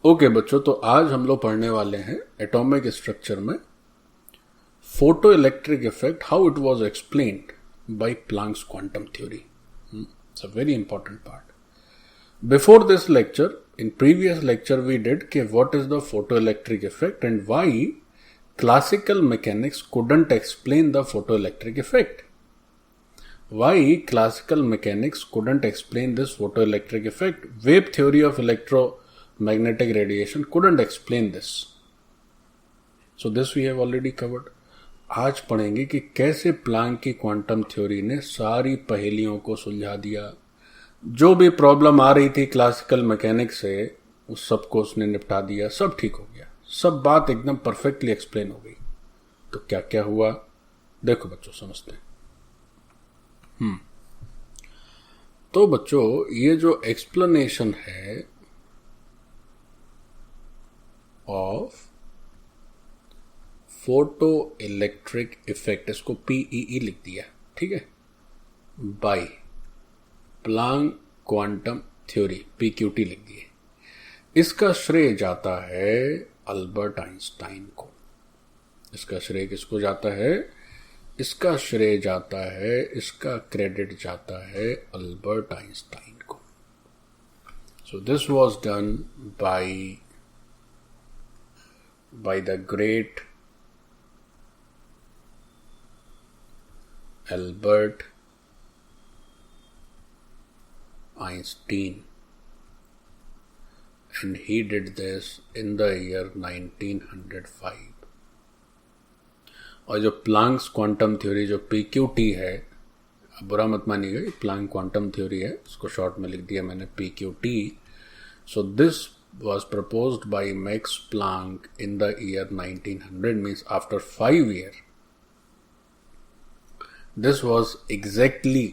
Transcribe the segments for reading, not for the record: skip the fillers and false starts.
Okay बच्चों, तो आज हम लोग पढ़ने वाले हैं एटॉमिक स्ट्रक्चर में photo electric effect, how it was explained by Planck's quantum theory. It's a very important part. Before this lecture, in previous lecture we did what is the photoelectric effect and why classical mechanics couldn't explain the photoelectric effect. Why classical mechanics couldn't explain this photoelectric effect. Wave theory of electromagnetic radiation couldn't explain this. So this we have already covered. आज पढ़ेंगे कि कैसे Planck की quantum theory ने सारी पहेलियों को सुलझा दिया. जो भी प्रॉब्लम आ रही थी क्लासिकल मैकेनिक्स से उस सबको उसने निपटा दिया. सब ठीक हो गया, सब बात एकदम परफेक्टली एक्सप्लेन हो गई. तो क्या क्या हुआ देखो बच्चों, समझते हैं. तो बच्चों, ये जो एक्सप्लेनेशन है ऑफ फोटो इलेक्ट्रिक इफेक्ट, इसको पीईई लिख दिया, ठीक है, बाय प्लैंक क्वांटम थ्योरी, पीक्यूटी लिख दिए. इसका श्रेय जाता है अल्बर्ट आइंस्टाइन को. इसका श्रेय किसको जाता है? इसका श्रेय जाता है, इसका क्रेडिट जाता है अल्बर्ट आइंस्टाइन को. So this was done by the great Albert Einstein, and he did this in the year 1905. और जो प्लैंक्स क्वांटम थ्योरी, जो पीक्यूटी है, बुरा मत मानिएगा, प्लैंक क्वांटम थ्योरी है, इसको शॉर्ट में लिख दिया मैंने PQT. So this was proposed by Max Planck in the year 1900, means after 5 years. This was exactly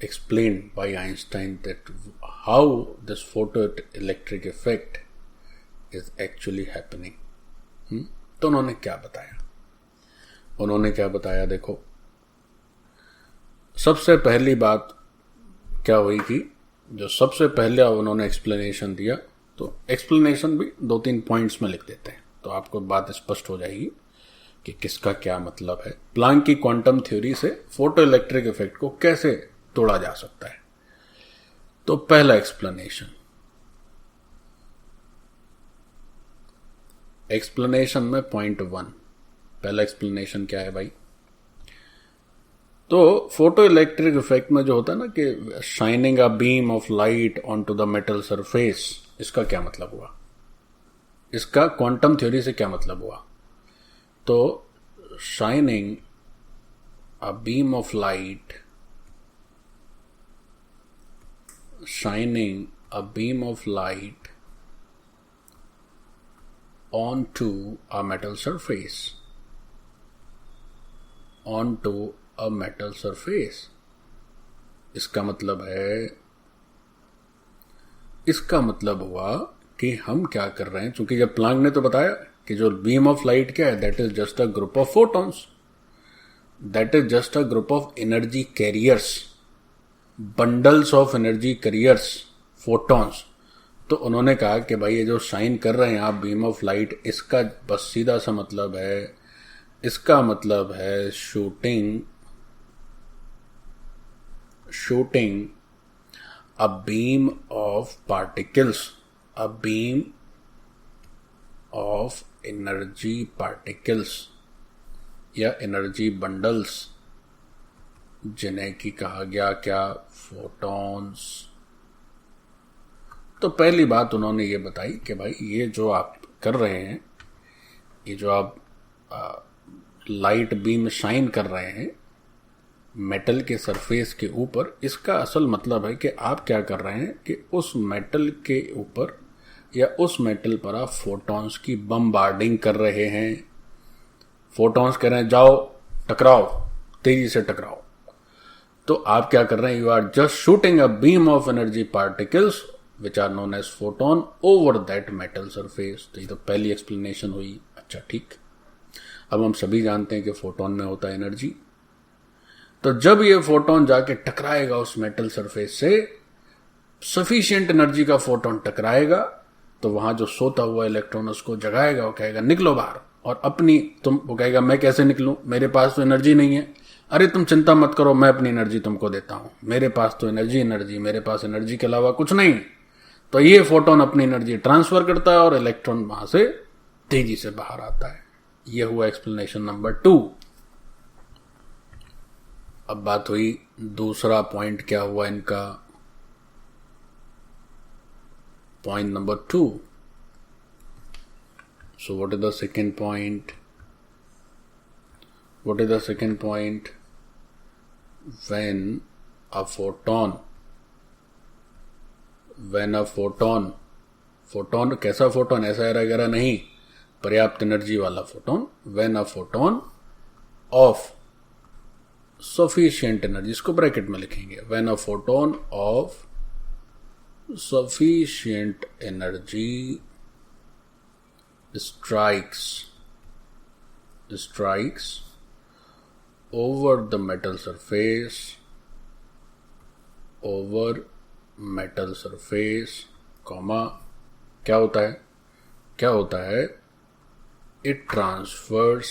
explained by Einstein that how this photoelectric effect is actually happening. तो उन्होंने क्या बताया? देखो, सबसे पहली बात क्या हुई कि जो सबसे पहले उन्होंने एक्सप्लेनेशन दिया, तो एक्सप्लेनेशन भी 2-3 पॉइंट्स में लिख देते हैं तो आपको बात स्पष्ट हो जाएगी कि किसका क्या मतलब है. प्लैंक की क्वांटम थ्योरी से फोटो इलेक्ट्रिक इफेक्ट को कैसे तोड़ा जा सकता है. तो पहला एक्सप्लेनेशन में पॉइंट 1, पहला एक्सप्लेनेशन क्या है भाई? तो फोटो इलेक्ट्रिक इफेक्ट में जो होता है ना कि shining a beam of light on to the metal surface, इसका क्या मतलब हुआ? इसका क्वांटम थ्योरी से क्या मतलब हुआ? तो shining a beam of light, shining a beam of light onto a metal surface, इसका मतलब हुआ कि हम क्या कर रहे हैं, चूंकि जब प्लैंक ने तो बताया कि जो बीम ऑफ लाइट क्या है, that is just a group of photons, that is just a group of energy carriers, bundles of energy carriers, photons. तो उन्होंने कहा कि भाई ये जो शाइन कर रहे हैं आप बीम ऑफ लाइट, इसका बस सीधा सा मतलब है, इसका मतलब है shooting a beam of particles, a beam of energy particles या एनर्जी बंडल्स, जिन्हें की कहा गया क्या? फोटॉन्स. तो पहली बात उन्होंने ये बताई कि भाई ये जो आप कर रहे हैं, ये जो आप लाइट बीम शाइन कर रहे हैं मेटल के सरफेस के ऊपर, इसका असल मतलब है कि आप क्या कर रहे हैं कि उस मेटल के ऊपर या उस मेटल पर आप फोटॉन्स की बमबार्डिंग कर रहे हैं. फोटॉन्स कह रहे हैं जाओ टकराओ, तेजी से टकराओ. तो आप क्या कर रहे हैं? You are just shooting a beam of energy particles which are known as photon over that metal surface. तो ये तो पहली एक्सप्लेनेशन हुई. अच्छा ठीक, अब हम सभी जानते हैं कि फोटोन में होता है एनर्जी. तो जब ये फोटोन जाके टकराएगा उस मेटल सरफेस से, सफिशिएंट एनर्जी का फोटोन टकराएगा तो वहां जो सोता हुआ इलेक्ट्रॉन उसको जगाएगा, वो कहेगा निकलो बाहर, और अपनी वो कहेगा मैं कैसे निकलूं, मेरे पास तो एनर्जी नहीं है। अरे तुम चिंता मत करो, मैं अपनी एनर्जी तुमको देता हूं, मेरे पास तो एनर्जी, मेरे पास एनर्जी के अलावा कुछ नहीं। तो ये फोटोन अपनी एनर्जी ट्रांसफर करता है और इलेक्ट्रॉन वहां से तेजी से बाहर आता है। यह हुआ एक्सप्लेनेशन नंबर 2। अब बात हुई दूसरा पॉइंट क्या हुआ इनका, point number 2। So what is the second point? What is the second point? When a photon कैसा फोटोन, ऐसा वगैरह नहीं, पर्याप्त एनर्जी वाला photon, when a photon of sufficient energy, इसको ब्रैकेट में लिखेंगे, when a photon of sufficient energy strikes over the metal surface, comma, क्या होता है, it transfers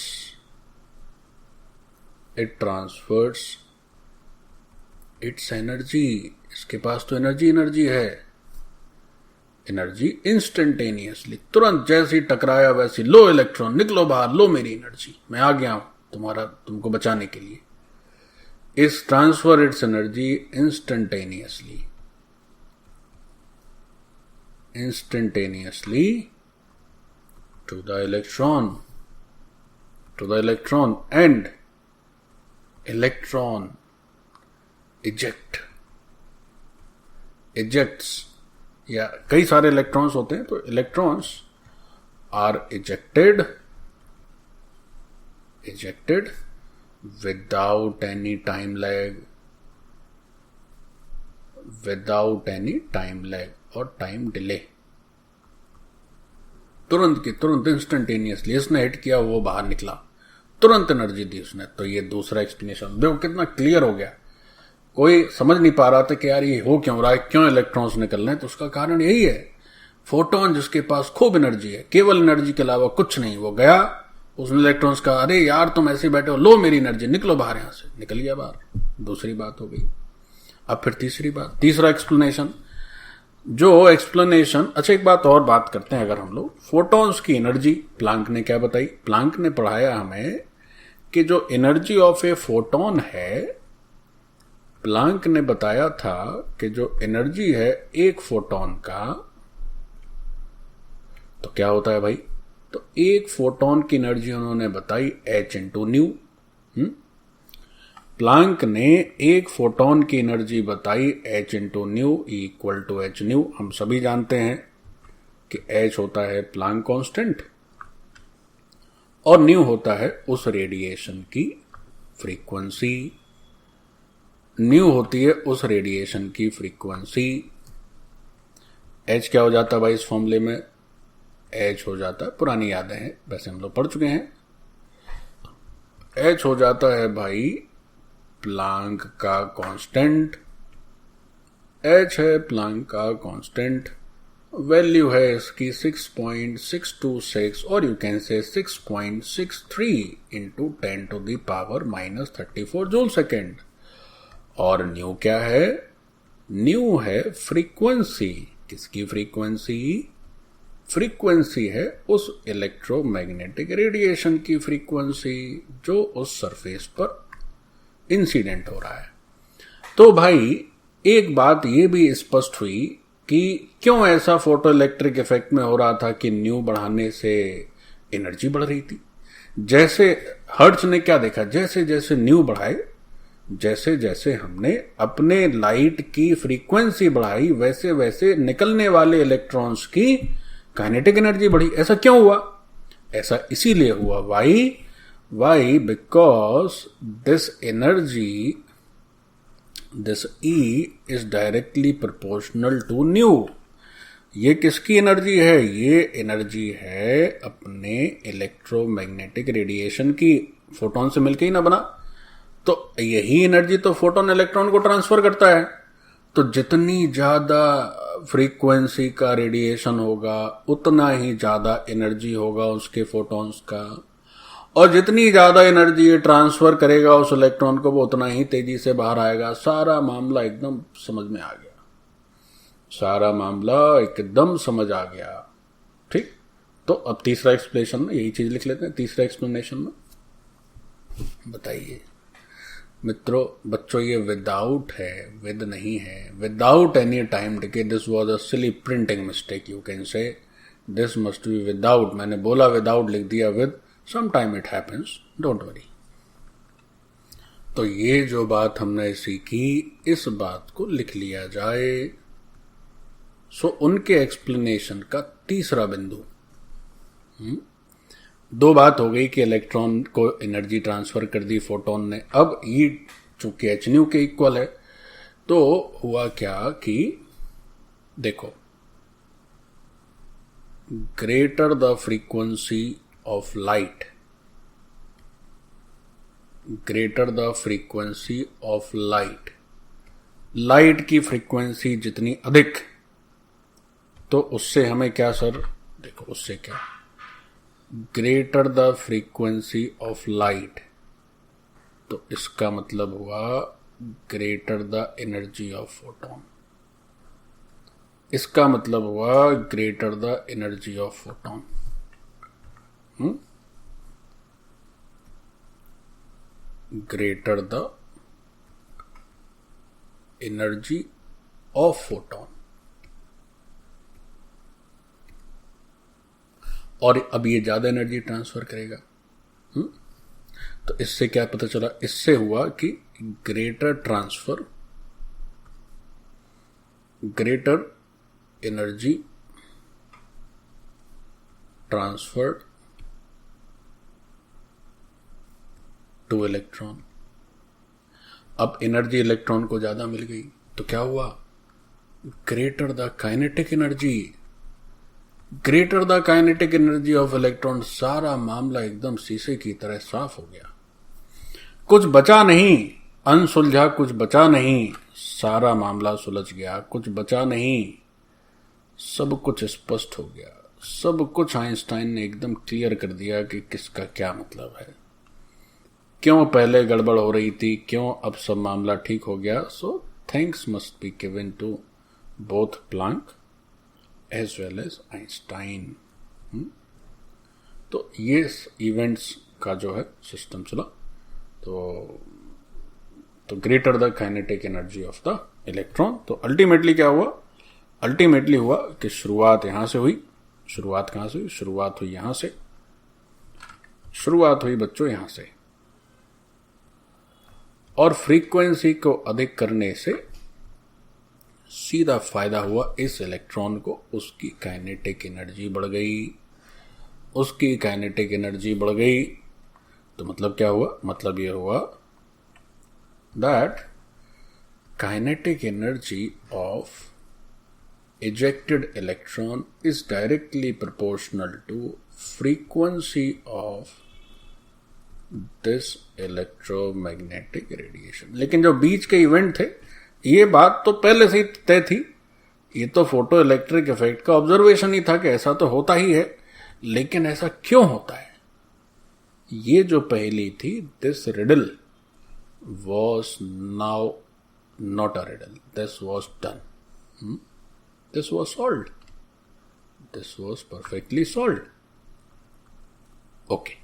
its energy, इसके पास तो एनर्जी है, एनर्जी इंस्टेंटेनियसली, तुरंत जैसे ही टकराया वैसे, लो इलेक्ट्रॉन निकलो बाहर, लो मेरी एनर्जी, मैं आ गया हूं तुमको बचाने के लिए। इस transfer its energy instantaneously to the electron and electron ejects, या कई सारे इलेक्ट्रॉन्स होते हैं, तो electrons are ejected without any time lag और टाइम डिले, तुरंत की तुरंत इंस्टेंटेनियसली, इसने हिट किया वो बाहर निकला, तुरंत एनर्जी दी उसने। तो ये दूसरा एक्सप्लेनेशन, देखो कितना क्लियर हो गया। कोई समझ नहीं पा रहा था कि यार ये हो क्यों रहा है, क्यों इलेक्ट्रॉन्स निकल रहे हैं, तो उसका कारण यही है, फोटोन जिसके पास खूब एनर्जी है, केवल एनर्जी के अलावा कुछ नहीं, वो गया, उसने इलेक्ट्रॉन्स कहा अरे यार तुम ऐसे बैठे हो, लो मेरी एनर्जी, निकलो बाहर, यहां से निकल गया बाहर। दूसरी बात हो गई। अब फिर तीसरा एक्सप्लेनेशन, अच्छा एक बात और बात करते हैं, अगर हम लोग फोटोन्स की एनर्जी प्लांक ने क्या बताई, प्लांक ने पढ़ाया हमें कि जो एनर्जी ऑफ ए फोटोन है, प्लांक ने बताया था कि जो एनर्जी है एक फोटोन का, तो क्या होता है भाई, तो एक फोटोन की एनर्जी उन्होंने बताई h इंटू न्यू। प्लांक ने एक फोटोन की एनर्जी बताई h into nu equal to h nu. हम सभी जानते हैं कि h होता है प्लांक कांस्टेंट और न्यू होता है उस रेडिएशन की फ्रीक्वेंसी, न्यू होती है उस रेडिएशन की फ्रीक्वेंसी। h क्या हो जाता है भाई इस फॉर्मूले में, h हो जाता है, पुरानी यादें हैं वैसे हम लोग पढ़ चुके हैं, h हो जाता है भाई प्लांक का कांस्टेंट, h है प्लांक का कांस्टेंट, वैल्यू है इसकी 6.626 और you can say 6.63 into 10 to the power -34 joule second. और न्यू क्या है, न्यू है फ्रीक्वेंसी, किसकी फ्रीक्वेंसी, फ्रीक्वेंसी है उस इलेक्ट्रोमैग्नेटिक रेडिएशन की फ्रीक्वेंसी जो उस सरफेस पर इंसिडेंट हो रहा है। तो भाई एक बात ये भी स्पष्ट हुई कि क्यों ऐसा फोटो इलेक्ट्रिक इफेक्ट में हो रहा था कि न्यू बढ़ाने से एनर्जी बढ़ रही थी। जैसे हर्ट्ज ने क्या देखा, जैसे जैसे न्यू बढ़ाए, जैसे जैसे हमने अपने लाइट की फ्रीक्वेंसी बढ़ाई, वैसे वैसे निकलने वाले इलेक्ट्रॉन्स की काइनेटिक एनर्जी बढ़ी। ऐसा क्यों हुआ, ऐसा इसीलिए हुआ, why because this energy, this E is directly proportional to nu. ये किसकी एनर्जी है, ये एनर्जी है अपने इलेक्ट्रोमैग्नेटिक रेडिएशन की, फोटोन से मिलकर ही ना बना, तो यही एनर्जी तो फोटोन इलेक्ट्रॉन को ट्रांसफर करता है। तो जितनी ज्यादा फ्रीक्वेंसी का रेडिएशन होगा उतना ही ज्यादा एनर्जी होगा उसके फोटॉन्स का, और जितनी ज्यादा एनर्जी ये ट्रांसफर करेगा उस इलेक्ट्रॉन को वो उतना ही तेजी से बाहर आएगा। सारा मामला एकदम समझ में आ गया, सारा मामला एकदम समझ आ गया। ठीक, तो अब तीसरा एक्सप्लेनेशन में यही चीज लिख लेते हैं। तीसरा एक्सप्लेनेशन में बताइए मित्रों, बच्चों ये विदाउट है, विद नहीं है, without any time decay. This was a silly printing mistake, you can say this must be without. मैंने बोला विदाउट, लिख दिया with. Some time it happens, don't worry. तो ये जो बात हमने सीखी, इस बात को लिख लिया जाए। सो उनके एक्सप्लेनेशन का तीसरा बिंदु, दो बात हो गई कि इलेक्ट्रॉन को एनर्जी ट्रांसफर कर दी फोटोन ने। अब ई चूंकि एच न्यू के इक्वल है, तो हुआ क्या कि देखो, greater the frequency of light, greater the frequency of light, light की फ्रीक्वेंसी जितनी अधिक, तो उससे हमें क्या सर, देखो उससे क्या, greater the frequency of light, तो इसका मतलब हुआ greater the energy of photon. इसका मतलब हुआ greater the energy of photon. Greater the energy of photon. और अब ये ज्यादा एनर्जी ट्रांसफर करेगा। तो इससे क्या पता चला, इससे हुआ कि greater transfer, greater energy transferred two electron. अब एनर्जी इलेक्ट्रॉन को ज्यादा मिल गई, तो क्या हुआ, greater the kinetic energy, greater the kinetic energy of electron. सारा मामला एकदम शीशे की तरह साफ हो गया, कुछ बचा नहीं, अनसुलझा कुछ बचा नहीं, सारा मामला सुलझ गया, कुछ बचा नहीं, सब कुछ स्पष्ट हो गया, सब कुछ आइंस्टाइन ने एकदम क्लियर कर दिया कि किसका क्या मतलब है, क्यों पहले गड़बड़ हो रही थी, क्यों अब सब मामला ठीक हो गया। So thanks must be given to both Planck as well as Einstein. तो ये इवेंट्स का जो है सिस्टम चला। तो greater the kinetic energy of the electron. तो अल्टीमेटली क्या हुआ, अल्टीमेटली हुआ कि शुरुआत यहां से हुई। शुरुआत कहां से हुई, शुरुआत हुई यहां से, शुरुआत हुई बच्चों यहां से, और फ्रीक्वेंसी को अधिक करने से सीधा फायदा हुआ इस इलेक्ट्रॉन को, उसकी काइनेटिक एनर्जी बढ़ गई, उसकी काइनेटिक एनर्जी बढ़ गई। तो मतलब क्या हुआ, मतलब ये हुआ that kinetic energy of ejected electron is directly proportional to frequency of this electromagnetic radiation। लेकिन जो बीच के इवेंट थे, ये बात तो पहले से ही तय थी, ये तो फोटो इलेक्ट्रिक इफेक्ट का ऑब्जर्वेशन ही था कि ऐसा तो होता ही है, लेकिन ऐसा क्यों होता है, ये जो पहली थी, this riddle was now not a riddle, this was done, this was solved, this was perfectly solved। okay,